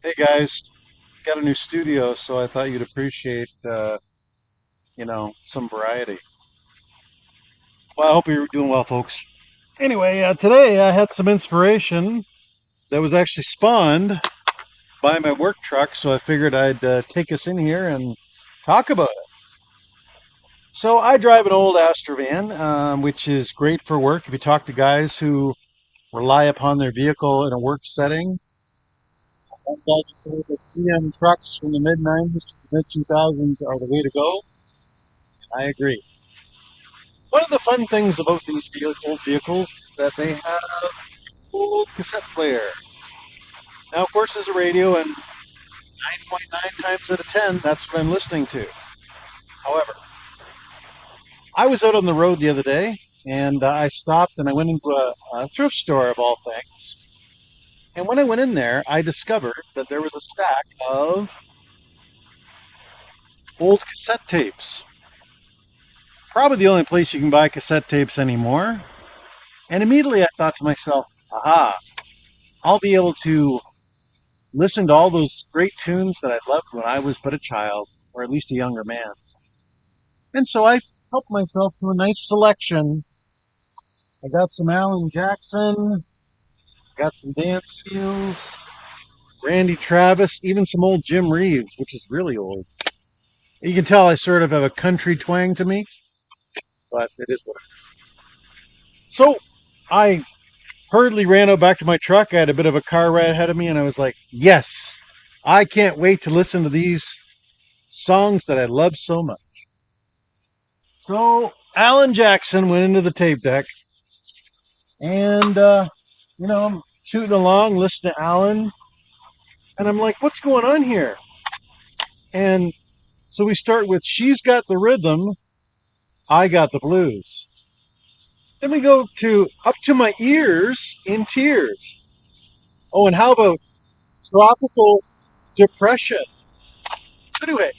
Hey guys, got a new studio, so I thought you'd appreciate, some variety. Well, I hope you're doing well, folks. Anyway, today I had some inspiration that was actually spawned by my work truck, so I figured I'd take us in here and talk about it. So I drive an old Astra van, which is great for work. If you talk to guys who rely upon their vehicle in a work setting, guys will say that GM trucks from the mid '90s to the mid 2000s are the way to go. I agree. One of the fun things about these old vehicles is that they have old cassette player. Now, of course, there's a radio, and 9.9 times out of 10, that's what I'm listening to. However, I was out on the road the other day, and I stopped and I went into a thrift store of all things. And when I went in there, I discovered that there was a stack of old cassette tapes. Probably the only place you can buy cassette tapes anymore. And immediately I thought to myself, aha, I'll be able to listen to all those great tunes that I loved when I was but a child, or at least a younger man. And so I helped myself to a nice selection. I got some Alan Jackson, got some Dan Seals, Randy Travis, even some old Jim Reeves, which is really old. You can tell I sort of have a country twang to me, but it is what it is. So I hurriedly ran out back to my truck. I had a bit of a car ride ahead of me, and I was like, yes, I can't wait to listen to these songs that I love so much. So Alan Jackson went into the tape deck, and I'm shooting along, listening to Alan, and I'm like, "What's going on here?" And so we start with "She's Got the Rhythm, I Got the Blues." Then we go to "Up to My Ears in Tears." Oh, and how about "Tropical Depression"? Anyway,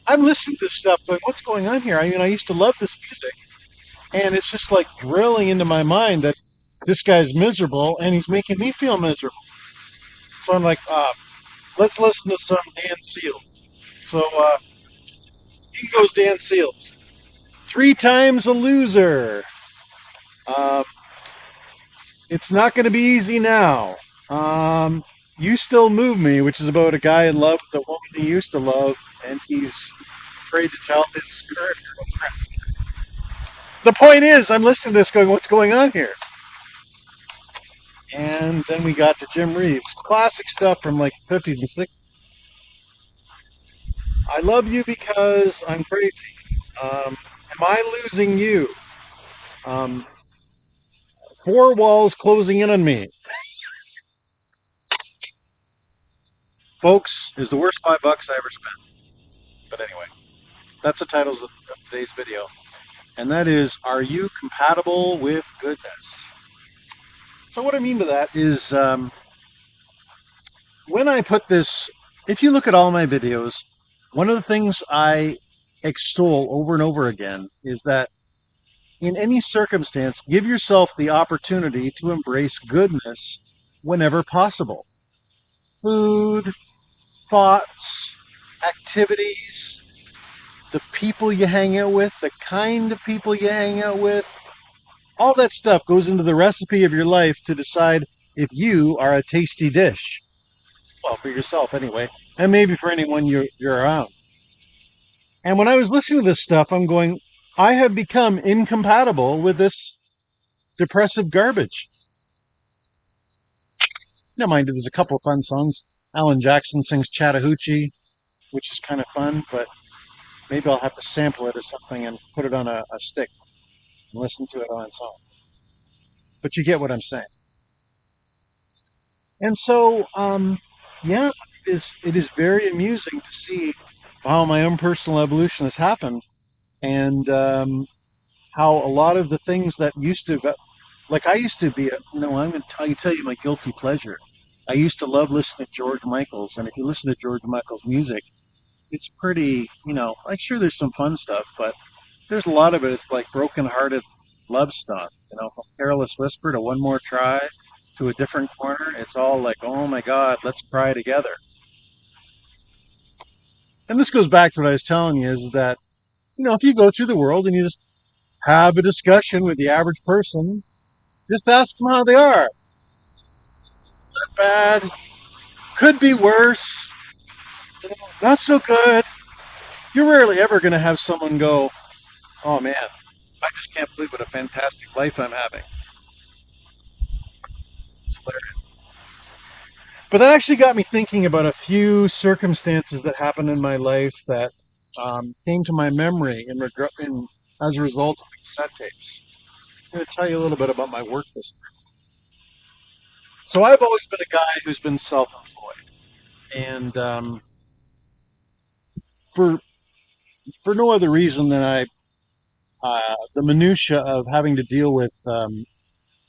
I'm listening to this stuff, going, "What's going on here?" I used to love this music, and it's just like drilling into my mind that this guy's miserable and he's making me feel miserable. So I'm like, let's listen to some Dan Seals. So in goes Dan Seals. Three times a loser. Um, it's not going to be easy now. Um, you still move me, which is about a guy in love with a woman he used to love, and he's afraid to tell his current girlfriend. The point is, I'm listening to this, going, "What's going on here?" And then we got to Jim Reeves, classic stuff from like 50s and 60s. I love you because I'm crazy. Am I losing you? Um, Four walls closing in on me. Folks, is the worst $5 I ever spent. But anyway, that's the title of today's video. And that is, are you compatible with goodness? So what I mean by that is, when I put this, if you look at all my videos, one of the things I extol over and over again is that in any circumstance, give yourself the opportunity to embrace goodness whenever possible. Food, thoughts, activities, the people you hang out with, the kind of people you hang out with, all that stuff goes into the recipe of your life to decide if you are a tasty dish. Well, for yourself anyway, and maybe for anyone you're around. And when I was listening to this stuff, I'm going, I have become incompatible with this depressive garbage. Now, mind you, there's a couple of fun songs. Alan Jackson sings Chattahoochee, which is kind of fun, but maybe I'll have to sample it or something and put it on a stick and listen to it on its own. But you get what I'm saying. And so, yeah, it is very amusing to see how my own personal evolution has happened, and how a lot of the things that used to, like I used to be, I'm going to tell you my guilty pleasure. I used to love listening to George Michael's, and if you listen to George Michael's music, it's pretty, like sure there's some fun stuff, but there's a lot of it. It's like broken-hearted love stuff, from Careless Whisper to One More Try to A Different Corner. It's all like, oh my God, let's cry together. And this goes back to what I was telling you is that, if you go through the world and you just have a discussion with the average person, just ask them how they are. Not bad, could be worse, not so good. You're rarely ever going to have someone go, oh man, I just can't believe what a fantastic life I'm having. It's hilarious. But that actually got me thinking about a few circumstances that happened in my life that came to my memory as a result of the cassette tapes. I'm going to tell you a little bit about my work history. So I've always been a guy who's been self-employed, and for no other reason than the minutia of having to deal with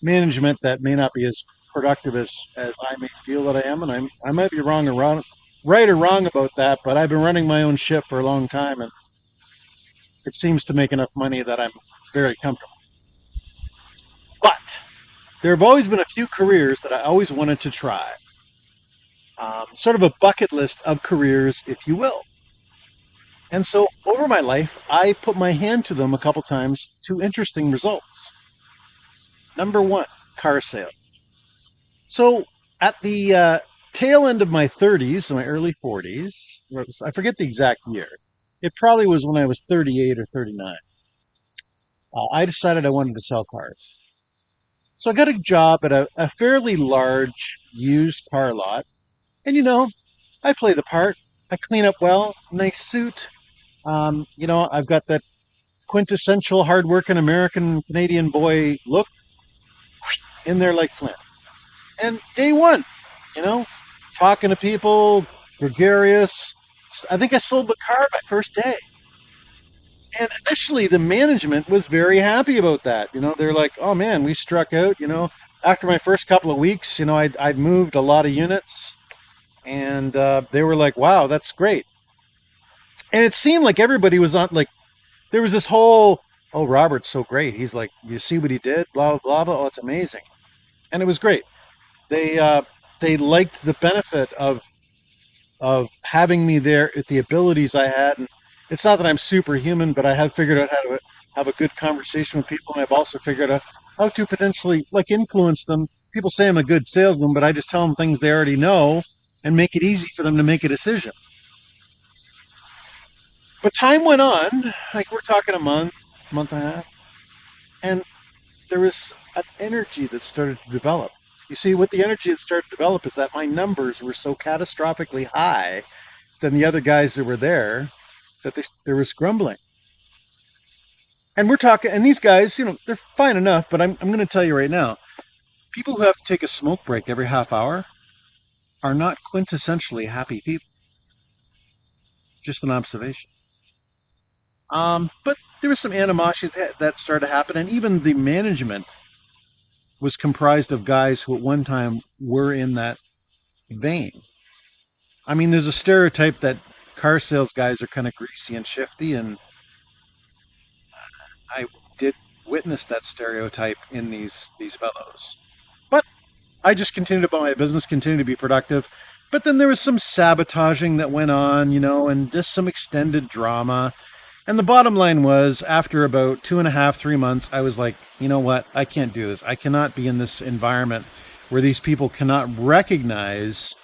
management that may not be as productive as I may feel that I am, and I might be right or wrong about that, but I've been running my own ship for a long time, and it seems to make enough money that I'm very comfortable. But there have always been a few careers that I always wanted to try. Sort of a bucket list of careers, if you will. And so over my life, I put my hand to them a couple times to interesting results. Number one, car sales. So at the tail end of my 30s, my early 40s, I forget the exact year. It probably was when I was 38 or 39. I decided I wanted to sell cars. So I got a job at a fairly large used car lot. And I play the part. I clean up well, nice suit. I've got that quintessential hardworking American Canadian boy look in there like Flint. And day one, you know, talking to people, gregarious. I think I sold the car my first day. And initially, the management was very happy about that. They're like, oh man, we struck out. After my first couple of weeks, I'd moved a lot of units. And they were like, wow, that's great. And it seemed like everybody was on, like, there was this whole, oh, Robert's so great. He's like, you see what he did? Blah, blah, blah. Oh, it's amazing. And it was great. They liked the benefit of having me there at the abilities I had. And it's not that I'm superhuman, but I have figured out how to have a good conversation with people. And I've also figured out how to potentially influence them. People say I'm a good salesman, but I just tell them things they already know and make it easy for them to make a decision. But time went on, like we're talking a month and a half, and there was an energy that started to develop. You see, what the energy that started to develop is that my numbers were so catastrophically high than the other guys that were there that there was grumbling. And we're talking, and these guys, they're fine enough, but I'm going to tell you right now, people who have to take a smoke break every half hour are not quintessentially happy people. Just an observation. But there was some animosity that started to happen, and even the management was comprised of guys who at one time were in that vein. I mean, there's a stereotype that car sales guys are kind of greasy and shifty, and I did witness that stereotype in these fellows. But I just continued about my business, continued to be productive. But then there was some sabotaging that went on, and just some extended drama. And the bottom line was, after about 2.5, 3 months, I was like, you know what? I can't do this. I cannot be in this environment where these people cannot recognize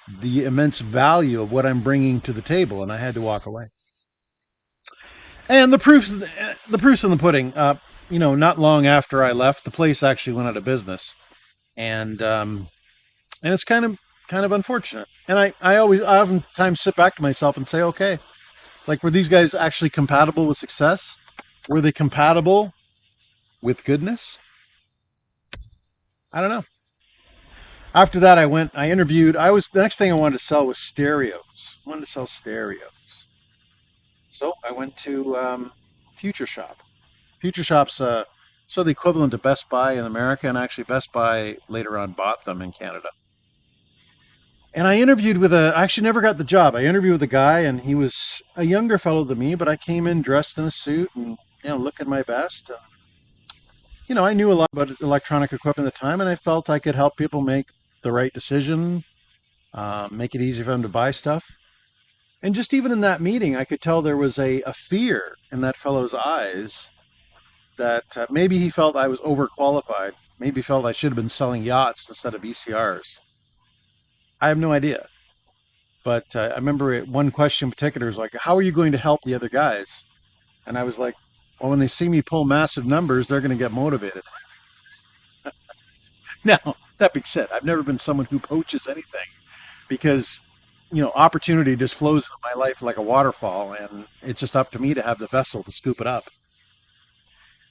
the immense value of what I'm bringing to the table. And I had to walk away. And the proof's in the pudding. Not long after I left, the place actually went out of business. And it's kind of unfortunate. And I oftentimes sit back to myself and say, okay, like, were these guys actually compatible with success? Were they compatible with goodness? I don't know. After that, I interviewed. The next thing I wanted to sell was stereos. I wanted to sell stereos. So I went to Future Shop. Future Shop's so the equivalent to Best Buy in America, and actually Best Buy later on bought them in Canada. And I interviewed I actually never got the job. I interviewed with a guy, and he was a younger fellow than me, but I came in dressed in a suit and, looking my best. I knew a lot about electronic equipment at the time, and I felt I could help people make the right decision, make it easy for them to buy stuff. And just even in that meeting, I could tell there was a fear in that fellow's eyes that maybe he felt I was overqualified. Maybe he felt I should have been selling yachts instead of VCRs. I have no idea. But I remember one question in particular was like, how are you going to help the other guys? And I was like, well, when they see me pull massive numbers, they're going to get motivated. Now, that being said, I've never been someone who poaches anything because, opportunity just flows into my life like a waterfall, and it's just up to me to have the vessel to scoop it up.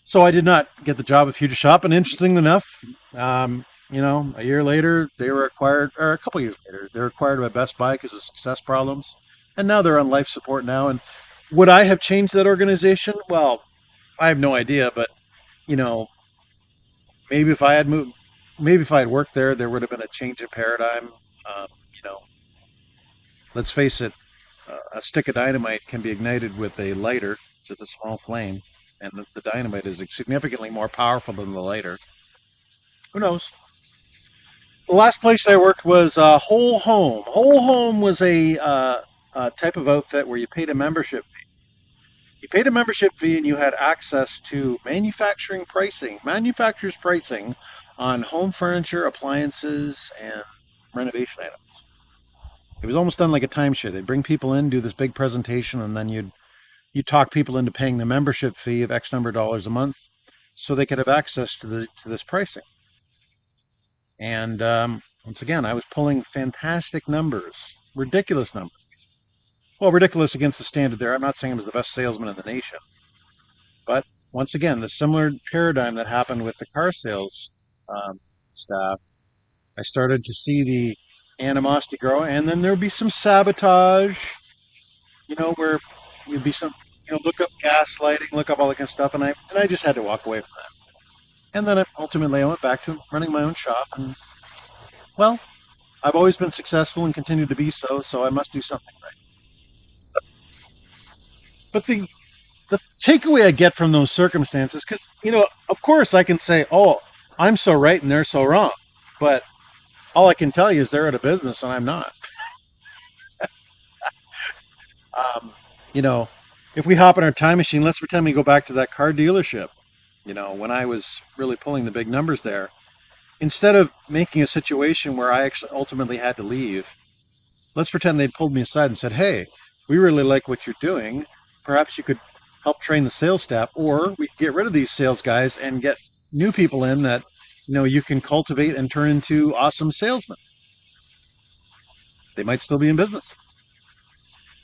So I did not get the job at Future Shop, and interestingly enough, a year later, they were acquired, or a couple years later, they were acquired by Best Buy because of success problems, and now they're on life support now. And would I have changed that organization? Well, I have no idea, but you know, maybe if I had moved, maybe if I had worked there, there would have been a change in paradigm. Um, you know, let's face it, a stick of dynamite can be ignited with a lighter, just a small flame, and the dynamite is significantly more powerful than the lighter. Who knows? The last place I worked was Whole Home. Whole Home was a type of outfit where you paid a membership fee. You paid a membership fee and you had access to manufacturer's pricing on home furniture, appliances, and renovation items. It was almost done like a timeshare. They'd bring people in, do this big presentation, and then you talk people into paying the membership fee of X number of dollars a month, so they could have access to this pricing. And once again, I was pulling fantastic numbers, ridiculous numbers. Well, ridiculous against the standard there. I'm not saying I was the best salesman in the nation, but once again, the similar paradigm that happened with the car sales staff, I started to see the animosity grow, and then there would be some sabotage, where you'd be some, look up gaslighting, look up all that kind of stuff, and I just had to walk away from that. And then ultimately, I went back to running my own shop, and well, I've always been successful and continue to be so, so I must do something right. But the takeaway I get from those circumstances, because of course I can say, "Oh, I'm so right and they're so wrong," but all I can tell you is they're out of business and I'm not. Um, you know, if we hop in our time machine, let's pretend we go back to that car dealership. When I was really pulling the big numbers there, instead of making a situation where I actually ultimately had to leave, let's pretend they'd pulled me aside and said, "Hey, we really like what you're doing. Perhaps you could help train the sales staff, or we could get rid of these sales guys and get new people in that you can cultivate and turn into awesome salesmen." They might still be in business.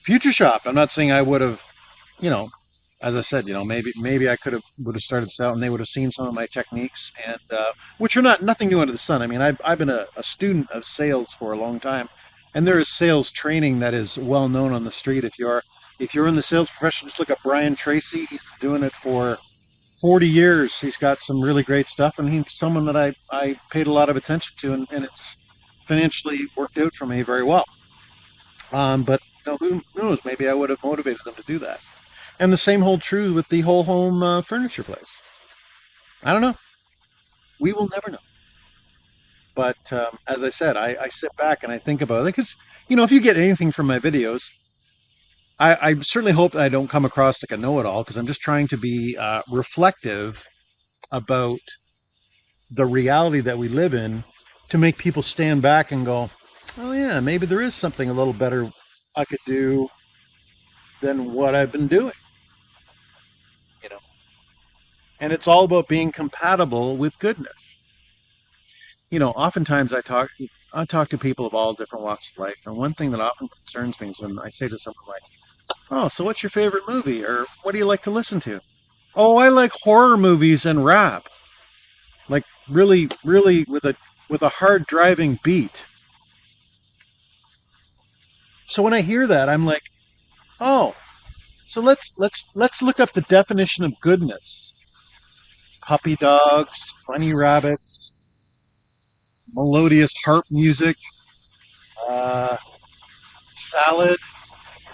Future Shop. I'm not saying I would have, you know, as I said, maybe I would have started selling. They would have seen some of my techniques, and which are nothing new under the sun. I mean, I've been a student of sales for a long time, and there is sales training that is well known on the street. If you're in the sales profession, just look up Brian Tracy. He's been doing it for 40 years. He's got some really great stuff, and he's someone that I paid a lot of attention to, and it's financially worked out for me very well. But who knows? Maybe I would have motivated them to do that. And the same hold true with the whole home furniture place. I don't know. We will never know. But as I said, I sit back and I think about it because, if you get anything from my videos, I certainly hope that I don't come across like a know-it-all because I'm just trying to be reflective about the reality that we live in to make people stand back and go, oh yeah, maybe there is something a little better I could do than what I've been doing, you know. And it's all about being compatible with goodness. Oftentimes I talk to people of all different walks of life, and one thing that often concerns me is when I say to someone like, "Oh, so what's your favorite movie?" or "What do you like to listen to?" "Oh, I like horror movies and rap." Like really, really with a hard driving beat. So when I hear that, I'm like, "Oh, so let's look up the definition of goodness. Puppy dogs, funny rabbits, melodious harp music, uh, salad,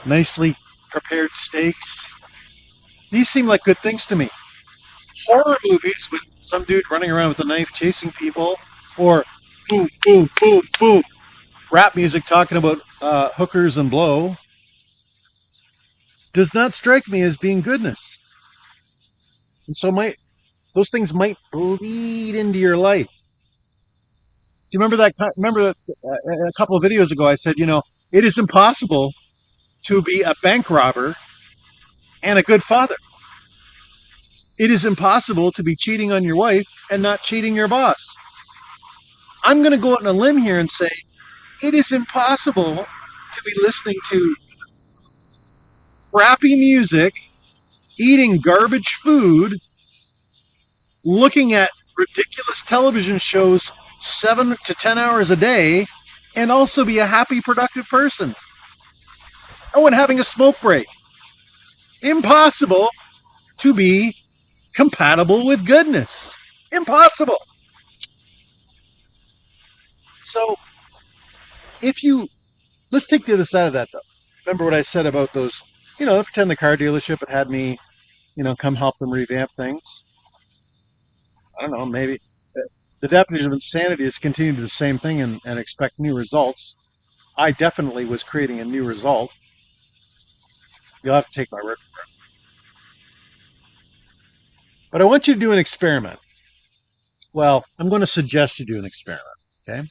nicely prepared steaks. These seem like good things to me. Horror movies with some dude running around with a knife chasing people, or boom, boom, boom, boom, rap music talking about hookers and blow. does not strike me as being goodness. And so those things might bleed into your life. Do you remember that? Remember a couple of videos ago I said, it is impossible to be a bank robber and a good father. It is impossible to be cheating on your wife and not cheating your boss. I'm going to go out on a limb here and say it is impossible to be listening to crappy music, eating garbage food, looking at ridiculous television shows 7 to 10 hours a day, and also be a happy, productive person. Oh, and having a smoke break. Impossible to be compatible with goodness. Impossible. So, let's take the other side of that, though. Remember what I said about those, pretend the car dealership had me, come help them revamp things. I don't know, maybe the definition of insanity is continue to do the same thing and expect new results. I definitely was creating a new result. You'll have to take my word for it. But I want you to do an experiment. Well, I'm going to suggest you do an experiment, okay?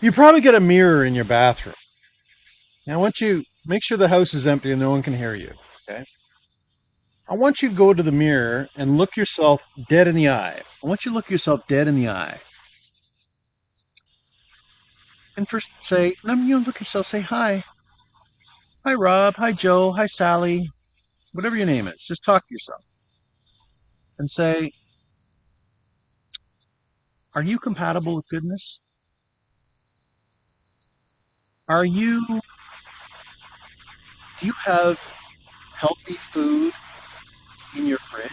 You probably get a mirror in your bathroom. Now, I want you to make sure the house is empty and no one can hear you, okay? I want you to go to the mirror and look yourself dead in the eye. I want you to look yourself dead in the eye. And first look yourself, say hi. Hi, Rob. Hi, Joe. Hi, Sally. Whatever your name is, just talk to yourself. And say, are you compatible with goodness? Do you have healthy food in your fridge?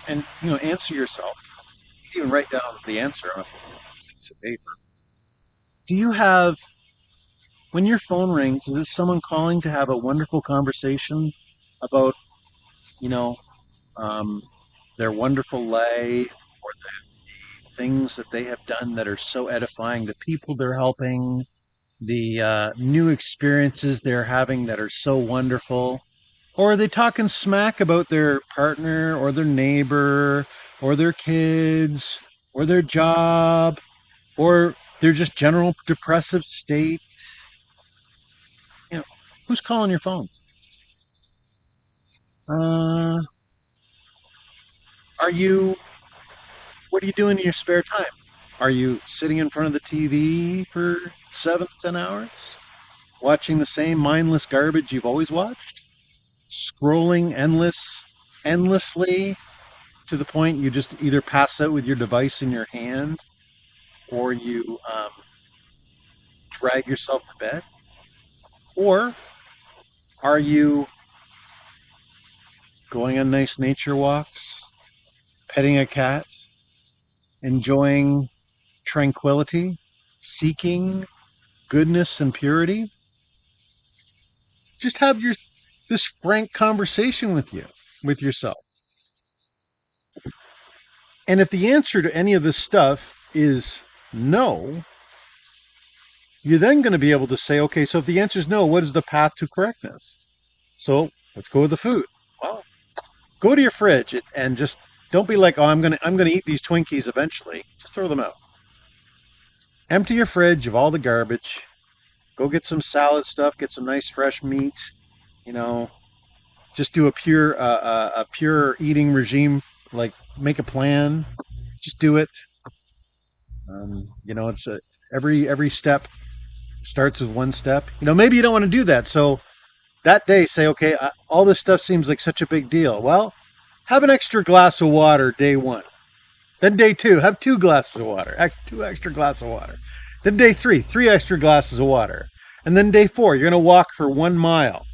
And, answer yourself. You can even write down the answer on a piece of paper. Do you have, when your phone rings, is this someone calling to have a wonderful conversation about, their wonderful life or the things that they have done that are so edifying, the people they're helping, the new experiences they're having that are so wonderful? Or are they talking smack about their partner or their neighbor or their kids or their job or their just general depressive state? Who's calling your phone? What are you doing in your spare time? Are you sitting in front of the TV for 7 to 10 hours? Watching the same mindless garbage you've always watched? Scrolling endlessly to the point you just either pass out with your device in your hand or you drag yourself to bed? Or are you going on nice nature walks, petting a cat, enjoying tranquility, seeking goodness and purity? Just have this frank conversation with yourself. And if the answer to any of this stuff is no, you're then going to be able to say, okay, so if the answer is no, what is the path to correctness? So let's go with the food. Well, go to your fridge and just don't be like, oh, I'm gonna eat these Twinkies eventually. Just throw them out. Empty your fridge of all the garbage. Go get some salad stuff. Get some nice fresh meat. Just do a pure eating regime. Like, make a plan. Just do it. It's every step starts with one step. Maybe you don't want to do that. So that day, say, okay, all this stuff seems like such a big deal. Well, have an extra glass of water day 1. Then day 2, have 2 glasses of water, 2 extra glasses of water. Then day 3, 3 extra glasses of water. And then day 4, you're going to walk for 1 mile.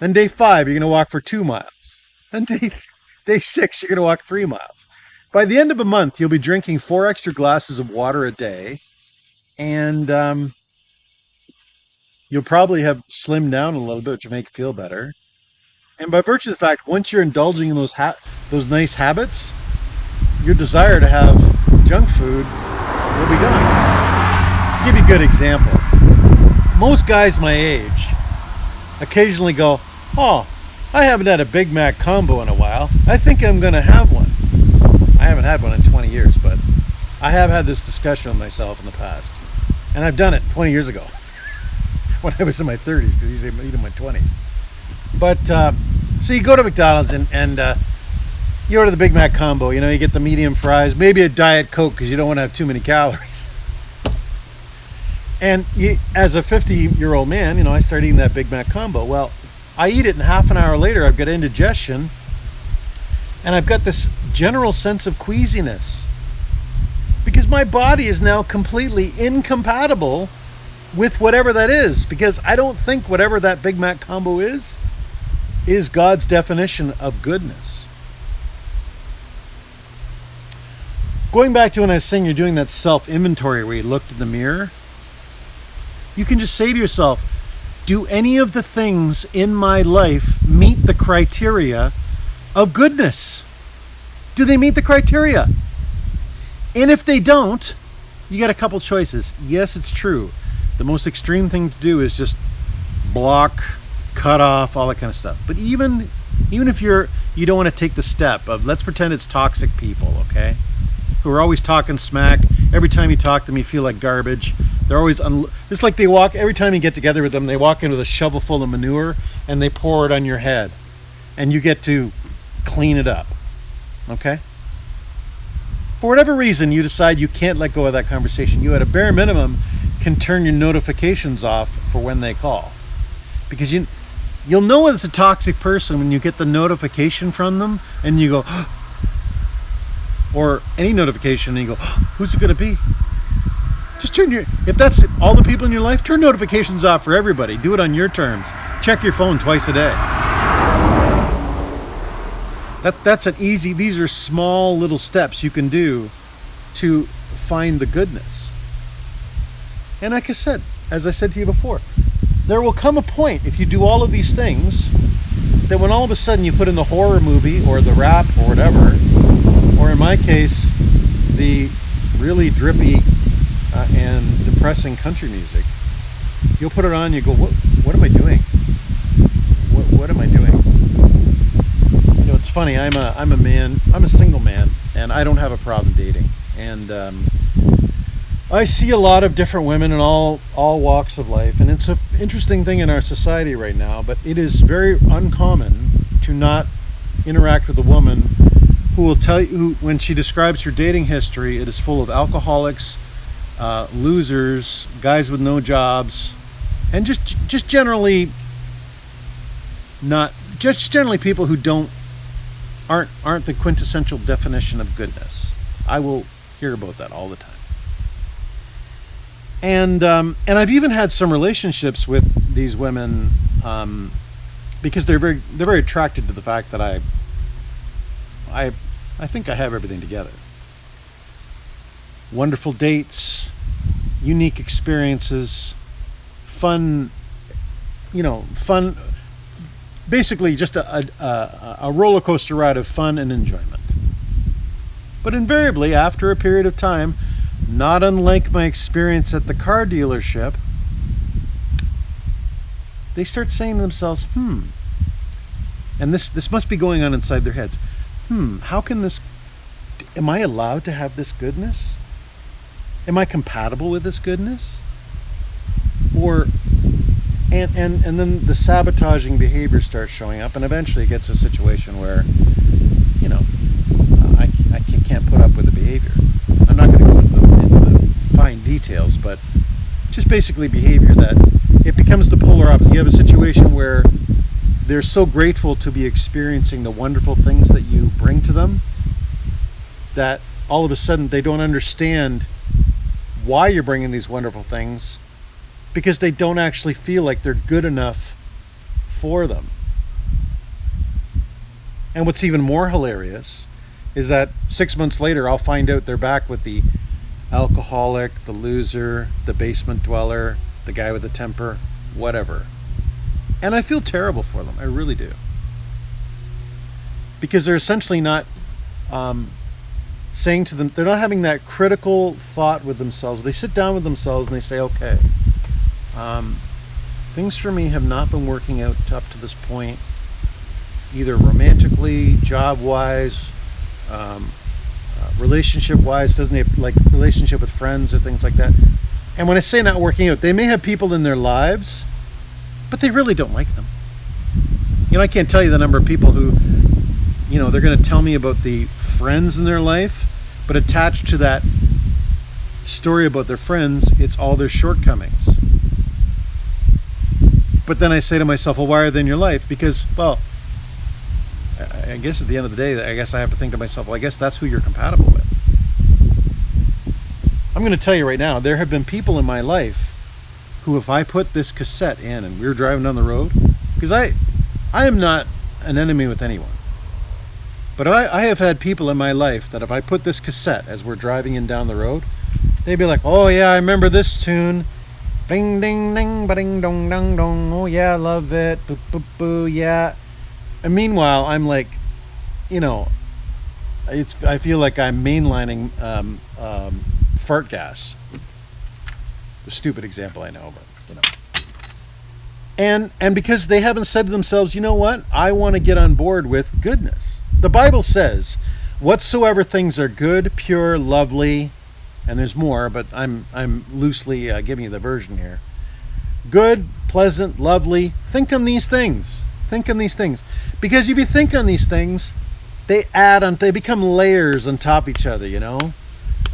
Then day 5, you're going to walk for 2 miles. Then day 6, you're going to walk 3 miles. By the end of a month, you'll be drinking 4 extra glasses of water a day. And you'll probably have slimmed down a little bit, which will make you feel better. And by virtue of the fact, once you're indulging in those nice habits, your desire to have junk food will be gone. I'll give you a good example. most guys my age occasionally go, oh, I haven't had a Big Mac combo in a while. I think I'm going to have one. I haven't had one in 20 years, but I have had this discussion with myself in the past. And I've done it 20 years ago when I was in my 30s, because usually I eat in my 20s. But, so you go to McDonald's and you order the Big Mac combo. You know, you get the medium fries, maybe a Diet Coke because you don't want to have too many calories. And as a 50-year-old man, you know, I start eating that Big Mac combo. Well, I eat it, and half an hour later, I've got indigestion, and I've got this general sense of queasiness because my body is now completely incompatible with whatever that is, because I don't think whatever that Big Mac combo is God's definition of goodness. Going back to when I was saying you're doing that self-inventory where you looked in the mirror, you can just say to yourself, do any of the things in my life meet the criteria of goodness? Do they meet the criteria? And if they don't, you got a couple choices. Yes, it's true. The most extreme thing to do is just block, cut off, all that kind of stuff. But even if you don't want to take the step of, let's pretend it's toxic people, okay? Who are always talking smack. Every time you talk to them, you feel like garbage. They're always, it's like they walk, every time you get together with them, they walk in with a shovel full of manure and they pour it on your head. And you get to clean it up, okay? For whatever reason, you decide you can't let go of that conversation. You, at a bare minimum, can turn your notifications off for when they call. Because you'll know it's a toxic person when you get the notification from them and you go, or any notification and you go, who's it going to be? Just if that's all the people in your life, turn notifications off for everybody. Do it on your terms. Check your phone twice a day. That's an easy, these are small little steps you can do to find the goodness. And like I said, as I said to you before, there will come a point, if you do all of these things, that when all of a sudden you put in the horror movie or the rap or whatever, or in my case, the really drippy and depressing country music, you'll put it on, you go, what am I doing? What am I doing? You know, it's funny, I'm a man, I'm a single man, and I don't have a problem dating. And I see a lot of different women in all walks of life, and it's an interesting thing in our society right now, but it is very uncommon to not interact with a woman who will tell you, when she describes her dating history, it is full of alcoholics, losers, guys with no jobs, and just generally people who aren't the quintessential definition of goodness. I will hear about that all the time. And I've even had some relationships with these women because they're very attracted to the fact that I think I have everything together. Wonderful dates, unique experiences, fun, basically just a roller coaster ride of fun and enjoyment. But invariably, after a period of time, not unlike my experience at the car dealership, they start saying to themselves, and this must be going on inside their heads, how can this, am I allowed to have this goodness? Am I compatible with this goodness? Or, and then the sabotaging behavior starts showing up, and eventually it gets to a situation where, I can't put up with the behavior. I'm not going to go into the fine details, but just basically behavior that it becomes the polar opposite. You have a situation where they're so grateful to be experiencing the wonderful things that you bring to them that all of a sudden they don't understand why you're bringing these wonderful things, because they don't actually feel like they're good enough for them. And what's even more hilarious is that 6 months later, I'll find out they're back with the alcoholic, the loser, the basement dweller, the guy with the temper, whatever. And I feel terrible for them. I really do. Because they're essentially not saying to them, they're not having that critical thought with themselves. They sit down with themselves and they say, okay, things for me have not been working out up to this point, either romantically, job-wise, relationship-wise. Doesn't have like relationship with friends or things like that. And when I say not working out, they may have people in their lives, but they really don't like them. You know, I can't tell you the number of people who, you know, they're going to tell me about the friends in their life, but attached to that story about their friends, it's all their shortcomings. But then I say to myself, well, why are they in your life? Because, well, I guess at the end of the day, I guess I have to think to myself, well, I guess that's who you're compatible with. I'm going to tell you right now, there have been people in my life who, if I put this cassette in and we were driving down the road, because I am not an enemy with anyone, but I have had people in my life that if I put this cassette as we're driving in down the road, they'd be like, oh yeah, I remember this tune. Bing ding ding ba ding dong dong dong. Oh yeah, love it. Boo boo boo, yeah. And meanwhile, I'm like, you know, I feel like I'm mainlining fart gas. A stupid example, I know, but you know. And because they haven't said to themselves, you know what? I want to get on board with goodness. The Bible says, whatsoever things are good, pure, lovely, and there's more, but I'm loosely giving you the version here. Good, pleasant, lovely. Think on these things. Think on these things. Because if you think on these things, they become layers on top of each other, you know?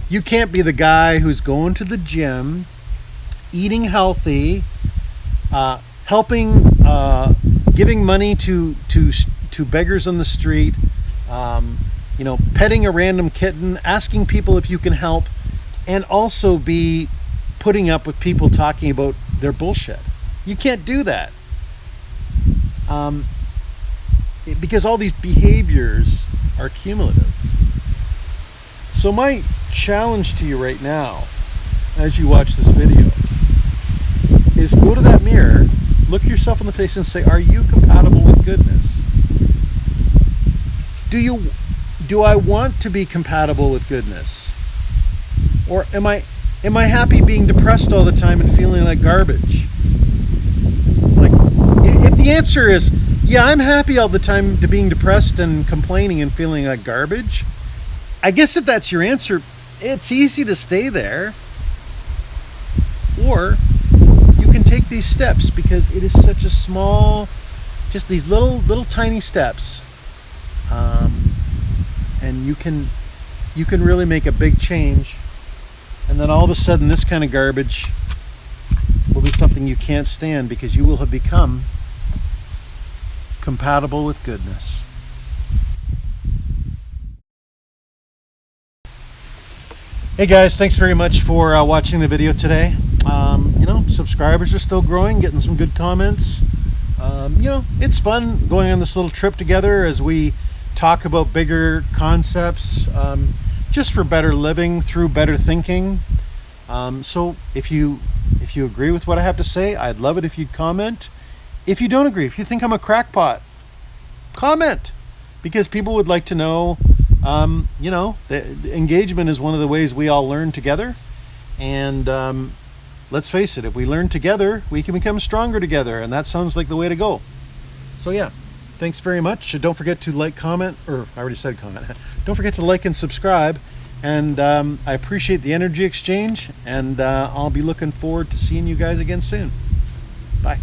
You can't be the guy who's going to the gym, eating healthy, helping, giving money to beggars on the street, you know, petting a random kitten, asking people if you can help, and also be putting up with people talking about their bullshit. You can't do that. Because all these behaviors are cumulative. So my challenge to you right now, as you watch this video, is go to that mirror, look yourself in the face and say, are you compatible with goodness? Do I want to be compatible with goodness? Or am I happy being depressed all the time and feeling like garbage? Like, if the answer is, yeah, I'm happy all the time to being depressed and complaining and feeling like garbage, I guess if that's your answer, it's easy to stay there. Or you can take these steps, because it is such a small, just these little tiny steps, and you can really make a big change. And then all of a sudden, this kind of garbage will be something you can't stand, because you will have become compatible with goodness. Hey guys, thanks very much for watching the video today. You know, subscribers are still growing, getting some good comments. You know, it's fun going on this little trip together as we talk about bigger concepts, just for better living through better thinking. So if you agree with what I have to say, I'd love it if you'd comment. If you don't agree, if you think I'm a crackpot, comment, because people would like to know. You know, the engagement is one of the ways we all learn together, and let's face it, if we learn together, we can become stronger together, and that sounds like the way to go. So yeah, thanks very much. Don't forget to like, comment, or I already said comment. Don't forget to like and subscribe, and I appreciate the energy exchange, and I'll be looking forward to seeing you guys again soon. Bye.